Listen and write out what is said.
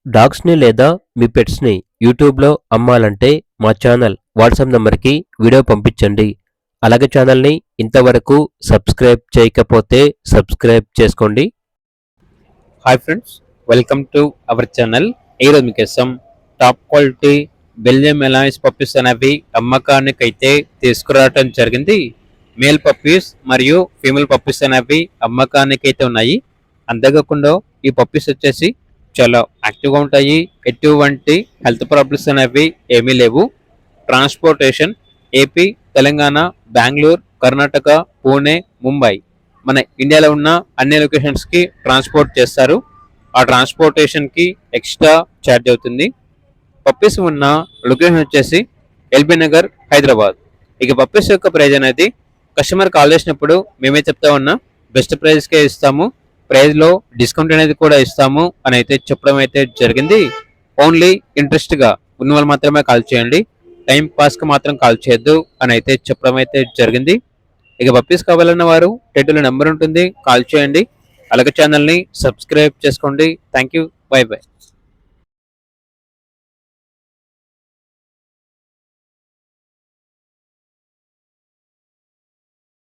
డాగ్స్‌ని లేదా మీ పెట్స్‌ని యూట్యూబ్‌లో అమ్మాలంటే మా ఛానల్ వాట్సాప్ నంబర్‌కి వీడియో పంపించండి. అలాగే ఛానల్‌ని ఇంతవరకు సబ్స్క్రైబ్ చేయకపోతే సబ్స్క్రైబ్ చేసుకోండి. Hi friends, welcome to our channel. ఈరోజు మీకోసం top quality Belgium alloys puppies అనేవి అమ్మకానికి అయితే తీసుకురావడం జరిగింది. మేల్ పప్పీస్ మరియు ఫీమేల్ పప్పీస్ అనేవి అమ్మకానికి అయితే ఉన్నాయి. అంతేకాకుండా ఈ పప్పీస్ వచ్చేసి చాలా యాక్టివ్గా ఉంటాయి. ఎటువంటి హెల్త్ ప్రాబ్లమ్స్ అనేవి ఏమీ లేవు. ట్రాన్స్పోర్టేషన్ ఏపీ, తెలంగాణ, బెంగళూరు, కర్ణాటక, పూణే, ముంబై మన ఇండియాలో ఉన్న అన్ని లొకేషన్స్కి ట్రాన్స్పోర్ట్ చేస్తారు. ఆ ట్రాన్స్పోర్టేషన్కి ఎక్స్ట్రా ఛార్జ్ అవుతుంది. పప్పీస్ ఉన్న లొకేషన్ వచ్చేసి ఎల్బీ నగర్, హైదరాబాద్. ఇక పప్పీస్ యొక్క ప్రైజ్ అనేది కస్టమర్ కాల్ చేసినప్పుడు మేమే చెప్తా ఉన్నా బెస్ట్ ప్రైస్కే ఇస్తాము, ప్రైజ్లో డిస్కౌంట్ అనేది కూడా ఇస్తాము అని అయితే చెప్పడం అయితే జరిగింది. ఓన్లీ ఇంట్రెస్ట్గా ఉన్న వాళ్ళు మాత్రమే కాల్ చేయండి, టైం పాస్కి మాత్రం కాల్ చేయొద్దు అని అయితే చెప్పడం అయితే జరిగింది. ఇక పప్పీస్ కావాలన్న వారు టైటిల్లో నెంబర్ ఉంటుంది, కాల్ చేయండి. అలాగే ఛానల్ని సబ్స్క్రైబ్ చేసుకోండి. Thank you, by by.